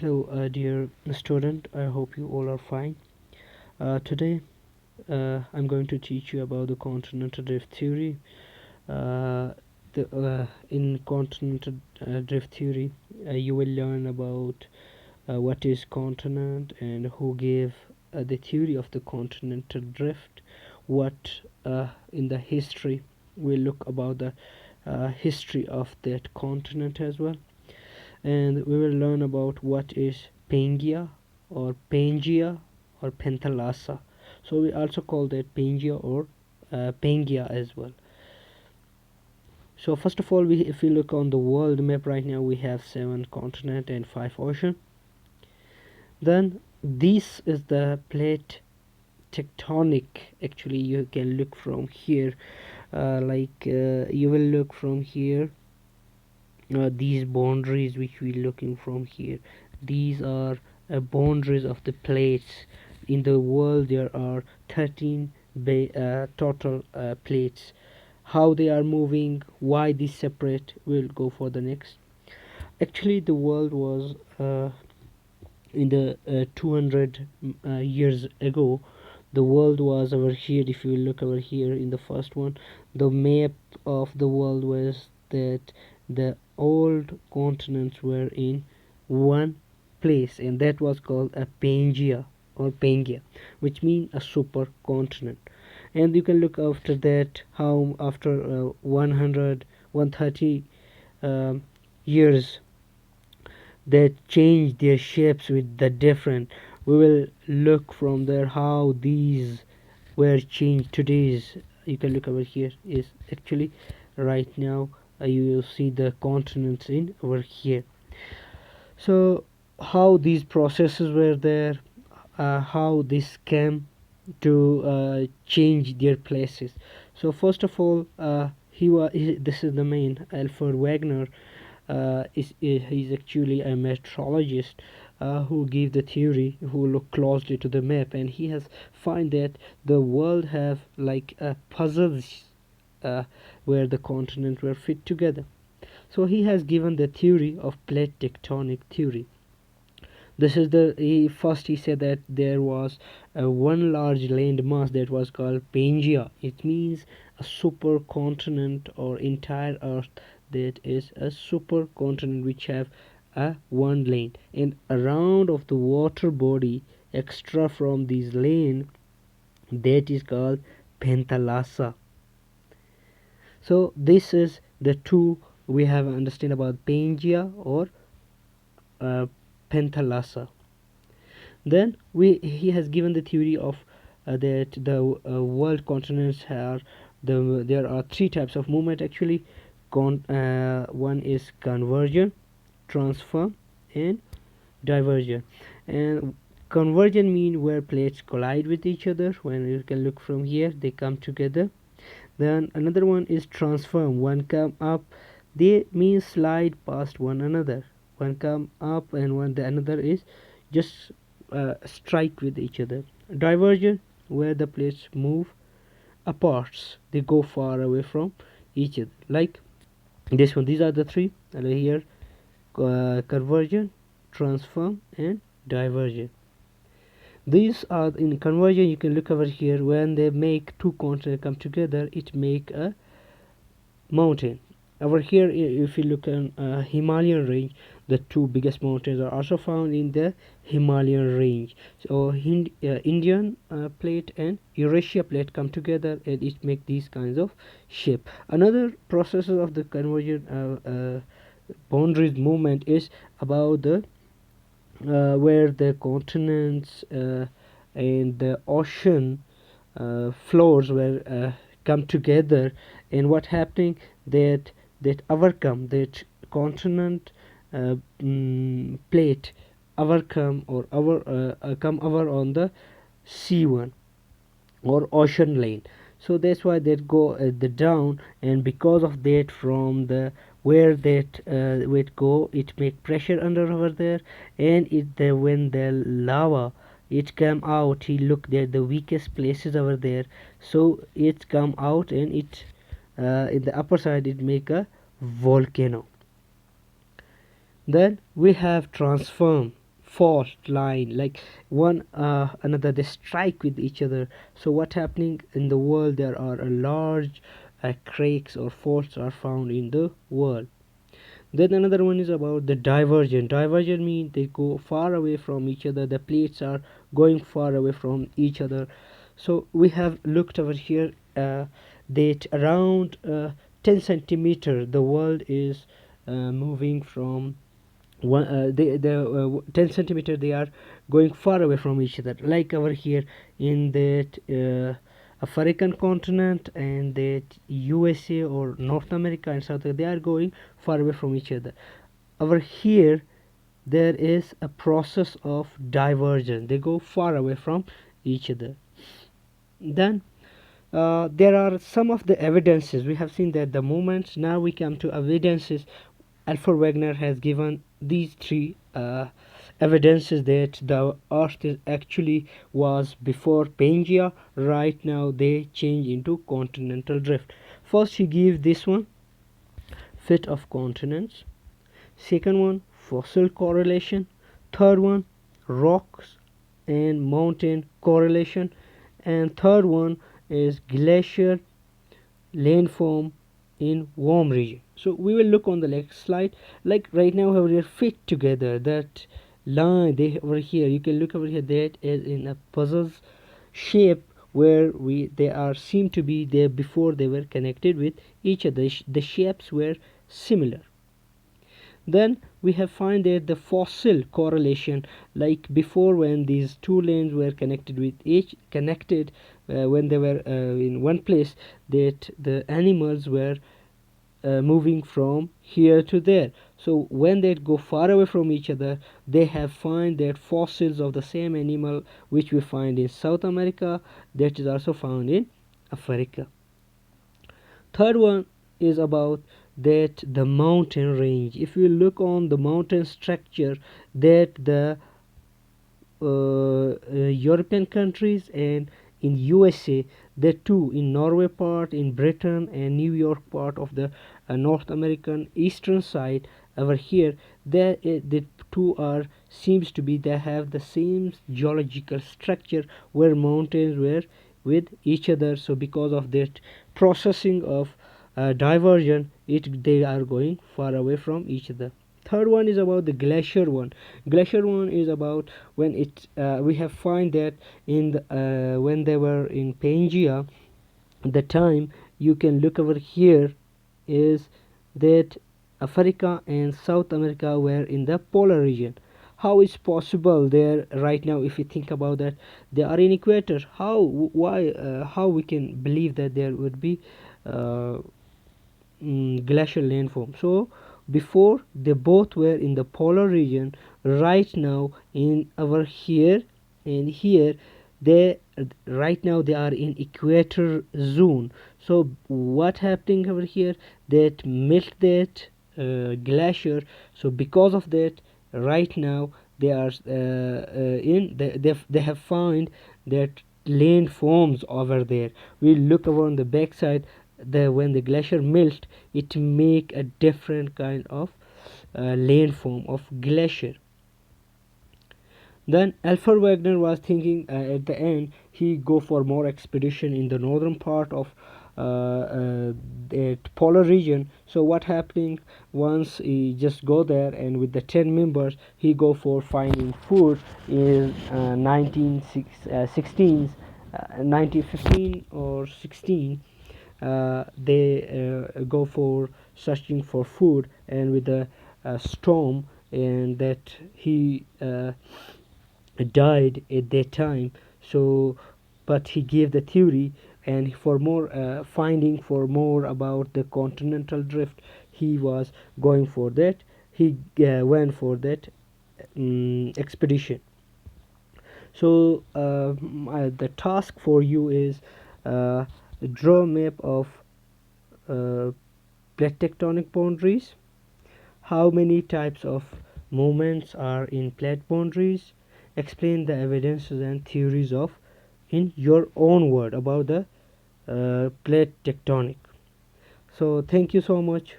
Hello, dear student. I hope you all are fine. Today, I'm going to teach you about the continental drift theory. In continental drift theory, you will learn about what is continent and who gave the theory of the continental drift. What in the history we'll look about the history of that continent as well, and we will learn about what is Pangaea or Pangaea or Penthalassa. So we also call that Pangaea or Pangaea as well. So first of all, if we look on the world map right now, we have 7 continents and 5 oceans. Then this is the plate tectonic. Actually, you can look from here, you will look from here. These boundaries which we looking from here, these are boundaries of the plates. In the world there are 13 total plates. How they are moving, why these separate, we'll go for the next. Actually the world was in the 200 years ago. The world was over here. If you look over here in the first one, the map of the world was that the old continents were in one place, and that was called a Pangea or Pangaea, which means a supercontinent. And you can look after that how after 130 years that change their shapes with the different. We will look from there how these were changed. Today's, you can look over here, is actually right now you will see the continents in over here. So how these processes were there, how this came to change their places. So first of all, this is the main Alfred Wagner. He's actually a meteorologist who gave the theory, who looked closely to the map, and he has find that the world have like puzzles where the continents were fit together. So he has given the theory of plate tectonic theory. This is first he said that there was one large land mass that was called Pangaea. It means a supercontinent or entire Earth that is a supercontinent which have a one land, and around of the water body extra from this land that is called Penthalassa. So this is the two we have understand about Pangaea or uh, Penthalassa. Then he has given the theory of that the world continents are there are 3 types of movement actually. One is convergence, transform, and divergence. And convergence mean where plates collide with each other. When you can look from here, they come together. Then another one is transform. One come up, they mean slide past one another. One come up and one the another is just strike with each other. Divergent, where the plates move apart, they go far away from each other, like this one. These are the 3 here: convergent, transform, and divergent. These are in convergence. You can look over here, when they make 2 continents come together, it make a mountain. Over here, if you look on Himalayan range, the 2 biggest mountains are also found in the Himalayan range. So Indian plate and Eurasia plate come together, and it make these kinds of shape. Another processes of the convergent boundaries movement is about the where the continents and the ocean floors were come together, and what happening that overcome that continent plate overcome or come over on the sea one or ocean lane. So that's why they go the down, and because of that, from the where that weight go, it make pressure under over there, and it the when the lava it come out, he look there the weakest places over there, so it come out, and it in the upper side it make a volcano. Then we have transform. fault line, like one another, they strike with each other. So what happening in the world, there are a large cracks or faults are found in the world. Then another one is about the divergent. Divergent means they go far away from each other, the plates are going far away from each other. So we have looked over here that around 10 centimeter the world is moving from one, the 10 centimeter they are going far away from each other, like over here in that African continent and that USA or North America and South America, they are going far away from each other. Over here there is a process of divergence, they go far away from each other. Then there are some of the evidences. We have seen that the movements. Now we come to evidences. Alfred Wegener has given these three evidences that the Earth is actually was before Pangea. Right now they change into continental drift. First he gives this one, fit of continents. Second one, fossil correlation. Third one, rocks and mountain correlation. And third one is glacier landform in warm region. So we will look on the next slide. Like right now we are fit together, that line they over here, you can look over here, that is in a puzzles shape, where we they are seem to be there before they were connected with each other. The shapes were similar. Then we have find that the fossil correlation, like before when these two lanes were connected with each connected, when they were in one place, that the animals were moving from here to there. So when they go far away from each other, they have find that fossils of the same animal which we find in South America, that is also found in Africa. Third one is about that the mountain range. If you look on the mountain structure, that the European countries and in USA, the two in Norway part, in Britain and New York part of the North American eastern side over here, there the two are seems to be they have the same geological structure where mountains were with each other. So because of that processing of diversion, they are going far away from each other. Third one is about the glacier one. Glacier one is about when it we have find that in the, when they were in Pangea, the time you can look over here is that Africa and South America were in the polar region. How is possible there right now? If you think about that, they are in equator. How, why, how we can believe that there would be uh, glacial landform? So before they both were in the polar region, right now in over here and here, they right now they are in equator zone. So what happening over here, that melt that glacier. So because of that, right now they are in they have found that landforms over there. We look over on the back side, the when the glacier melt, it make a different kind of landform of glacier. Then Alfred Wegener was thinking at the end he go for more expedition in the northern part of the polar region. So what happening, once he just go there and with the 10 members he go for finding food in 1915 or 16, they go for searching for food, and with the storm, and that he died at that time. So but he gave the theory, and for more finding for more about the continental drift, he was going for that, he went for that expedition. So the task for you is draw a map of plate tectonic boundaries. How many types of movements are in plate boundaries? Explain the evidences and theories of in your own word about the plate tectonic. So thank you so much.